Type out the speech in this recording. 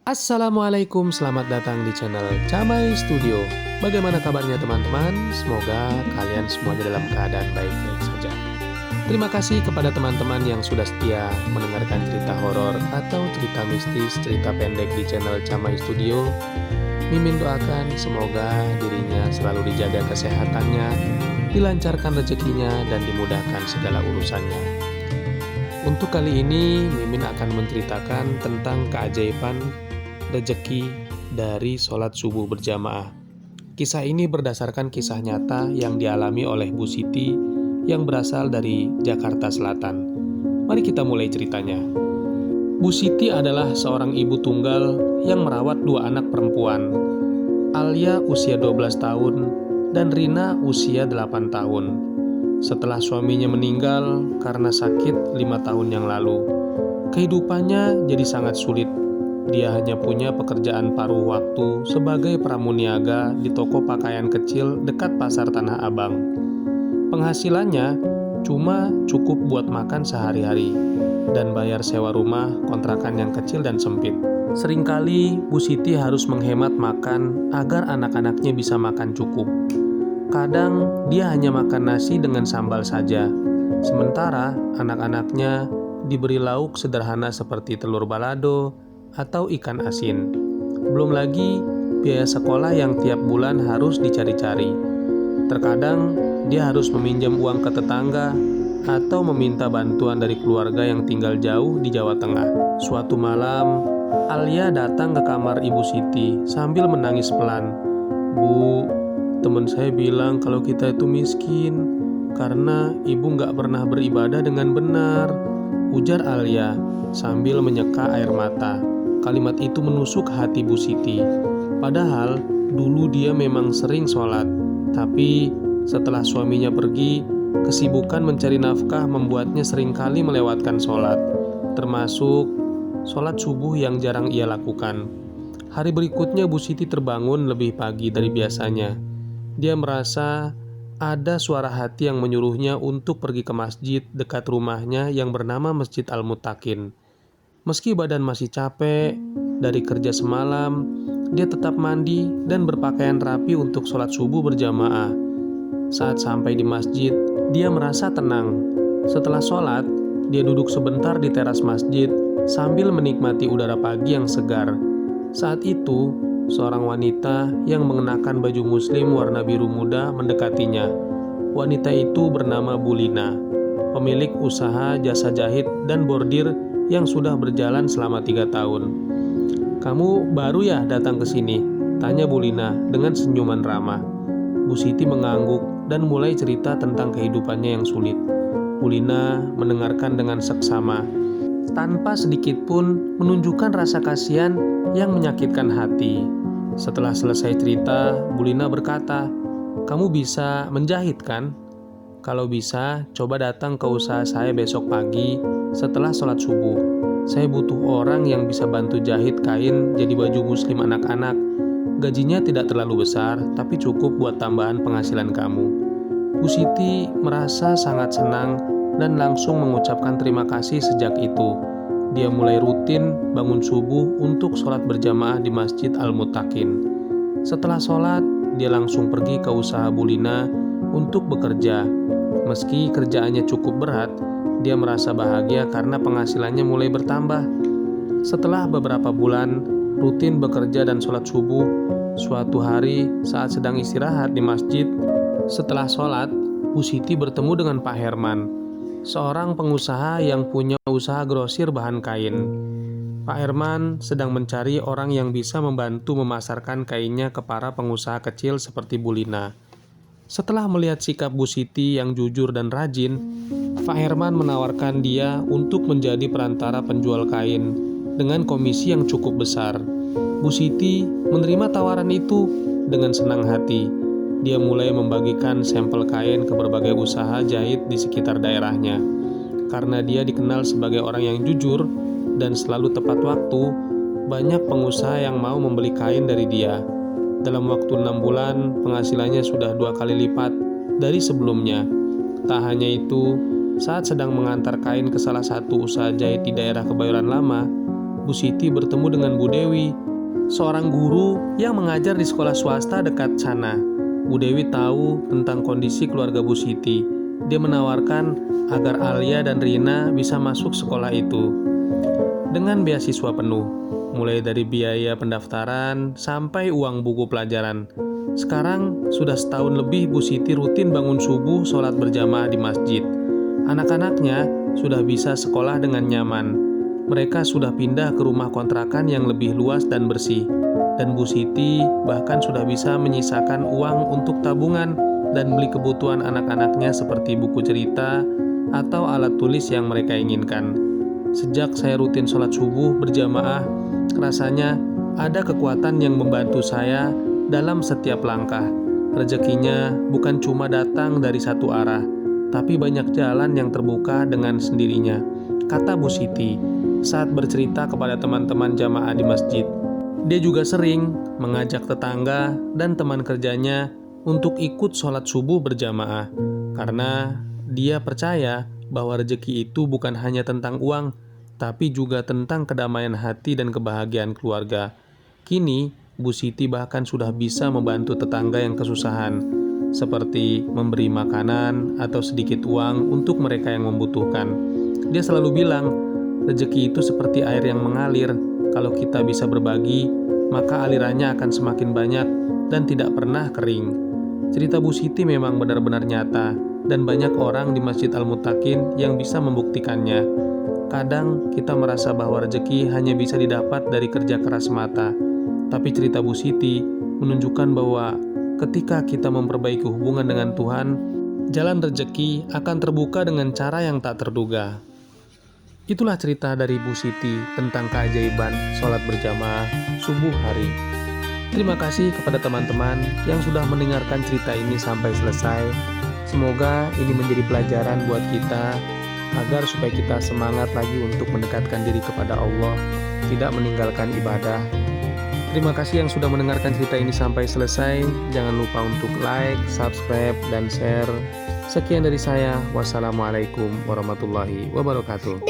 Assalamualaikum, selamat datang di channel Camai Studio. Bagaimana kabarnya teman-teman? Semoga kalian semuanya dalam keadaan baik-baik saja. Terima kasih kepada teman-teman yang sudah setia mendengarkan cerita horor atau cerita mistis, cerita pendek di channel Camai Studio. Mimin doakan semoga dirinya selalu dijaga kesehatannya, dilancarkan rezekinya, dan dimudahkan segala urusannya. Untuk kali ini, Mimin akan menceritakan tentang keajaiban rezeki dari sholat subuh berjamaah. Kisah ini berdasarkan kisah nyata yang dialami oleh Bu Siti yang berasal dari Jakarta Selatan. Mari kita mulai ceritanya. Bu Siti adalah seorang ibu tunggal yang merawat dua anak perempuan. Alia usia 12 tahun dan Rina usia 8 tahun. Setelah suaminya meninggal karena sakit 5 tahun yang lalu, kehidupannya jadi sangat sulit. Dia hanya punya pekerjaan paruh waktu sebagai pramuniaga di toko pakaian kecil dekat pasar Tanah Abang. Penghasilannya cuma cukup buat makan sehari-hari dan bayar sewa rumah kontrakan yang kecil dan sempit. Seringkali Bu Siti harus menghemat makan agar anak-anaknya bisa makan cukup. Kadang dia hanya makan nasi dengan sambal saja, sementara anak-anaknya diberi lauk sederhana seperti telur balado atau ikan asin. Belum lagi biaya sekolah yang tiap bulan harus dicari-cari. Terkadang dia harus meminjam uang ke tetangga atau meminta bantuan dari keluarga yang tinggal jauh di Jawa Tengah. Suatu malam, Alia datang ke kamar Ibu Siti sambil menangis pelan. "Bu, teman saya bilang kalau kita itu miskin karena ibu nggak pernah beribadah dengan benar," ujar Alia sambil menyeka air mata. Kalimat itu menusuk hati Bu Siti. Padahal dulu dia memang sering sholat, tapi setelah suaminya pergi, kesibukan mencari nafkah membuatnya seringkali melewatkan sholat, termasuk sholat subuh yang jarang ia lakukan. Hari berikutnya Bu Siti terbangun lebih pagi dari biasanya. Dia merasa ada suara hati yang menyuruhnya untuk pergi ke masjid dekat rumahnya yang bernama Masjid Al-Muttaqin. Meski badan masih capek dari kerja semalam, dia tetap mandi dan berpakaian rapi untuk sholat subuh berjamaah. Saat sampai di masjid, dia merasa tenang. Setelah sholat, dia duduk sebentar di teras masjid sambil menikmati udara pagi yang segar. Saat itu, seorang wanita yang mengenakan baju muslim warna biru muda mendekatinya. Wanita itu bernama Bulina, pemilik usaha jasa jahit dan bordir yang sudah berjalan selama 3 tahun. "Kamu baru ya datang ke sini?" tanya Bulina dengan senyuman ramah. Bu Siti mengangguk dan mulai cerita tentang kehidupannya yang sulit. Bulina mendengarkan dengan seksama, tanpa sedikit pun menunjukkan rasa kasihan yang menyakitkan hati. Setelah selesai cerita, Bulina berkata, "Kamu bisa menjahit kan? Kalau bisa, coba datang ke usaha saya besok pagi setelah sholat subuh. Saya butuh orang yang bisa bantu jahit kain jadi baju muslim anak-anak. Gajinya tidak terlalu besar, tapi cukup buat tambahan penghasilan kamu." Bu Siti merasa sangat senang dan langsung mengucapkan terima kasih. Sejak itu, dia mulai rutin bangun subuh untuk sholat berjamaah di Masjid Al-Muttaqin. Setelah sholat, dia langsung pergi ke usaha Bulina untuk bekerja. Meski kerjaannya cukup berat, dia merasa bahagia karena penghasilannya mulai bertambah. Setelah beberapa bulan rutin bekerja dan sholat subuh, suatu hari saat sedang istirahat di masjid, setelah sholat, Bu Siti bertemu dengan Pak Herman, seorang pengusaha yang punya usaha grosir bahan kain. Pak Herman sedang mencari orang yang bisa membantu memasarkan kainnya ke para pengusaha kecil seperti Bulina. Setelah melihat sikap Bu Siti yang jujur dan rajin, Pak Herman menawarkan dia untuk menjadi perantara penjual kain dengan komisi yang cukup besar. Bu Siti menerima tawaran itu dengan senang hati. Dia mulai membagikan sampel kain ke berbagai usaha jahit di sekitar daerahnya. Karena dia dikenal sebagai orang yang jujur dan selalu tepat waktu, banyak pengusaha yang mau membeli kain dari dia. Dalam waktu 6 bulan, penghasilannya sudah 2 kali lipat dari sebelumnya. Tak hanya itu, saat sedang mengantar kain ke salah satu usaha jahit di daerah Kebayoran Lama, Bu Siti bertemu dengan Bu Dewi, seorang guru yang mengajar di sekolah swasta dekat sana. Bu Dewi tahu tentang kondisi keluarga Bu Siti. Dia menawarkan agar Alia dan Rina bisa masuk sekolah itu dengan beasiswa penuh, mulai dari biaya pendaftaran sampai uang buku pelajaran. Sekarang sudah setahun lebih Bu Siti rutin bangun subuh sholat berjamaah di masjid. Anak-anaknya sudah bisa sekolah dengan nyaman. Mereka sudah pindah ke rumah kontrakan yang lebih luas dan bersih. Dan Bu Siti bahkan sudah bisa menyisakan uang untuk tabungan dan beli kebutuhan anak-anaknya seperti buku cerita atau alat tulis yang mereka inginkan. Sejak saya rutin sholat subuh berjamaah, rasanya ada kekuatan yang membantu saya dalam setiap langkah. Rezekinya bukan cuma datang dari satu arah, tapi banyak jalan yang terbuka dengan sendirinya, kata Bu Siti saat bercerita kepada teman-teman jamaah di masjid. Dia juga sering mengajak tetangga dan teman kerjanya untuk ikut sholat subuh berjamaah, karena dia percaya bahwa rezeki itu bukan hanya tentang uang, tapi juga tentang kedamaian hati dan kebahagiaan keluarga. Kini, Bu Siti bahkan sudah bisa membantu tetangga yang kesusahan, seperti memberi makanan atau sedikit uang untuk mereka yang membutuhkan. Dia selalu bilang, rezeki itu seperti air yang mengalir. Kalau kita bisa berbagi, maka alirannya akan semakin banyak dan tidak pernah kering. Cerita Bu Siti memang benar-benar nyata, dan banyak orang di Masjid Al-Muttaqin yang bisa membuktikannya. Kadang kita merasa bahwa rezeki hanya bisa didapat dari kerja keras semata, tapi cerita Bu Siti menunjukkan bahwa ketika kita memperbaiki hubungan dengan Tuhan, jalan rezeki akan terbuka dengan cara yang tak terduga. Itulah cerita dari Bu Siti tentang keajaiban sholat berjamaah subuh hari. Terima kasih kepada teman-teman yang sudah mendengarkan cerita ini sampai selesai. Semoga ini menjadi pelajaran buat kita agar supaya kita semangat lagi untuk mendekatkan diri kepada Allah, tidak meninggalkan ibadah. Terima kasih yang sudah mendengarkan cerita ini sampai selesai. Jangan lupa untuk like, subscribe, dan share. Sekian dari saya. Wassalamualaikum warahmatullahi wabarakatuh.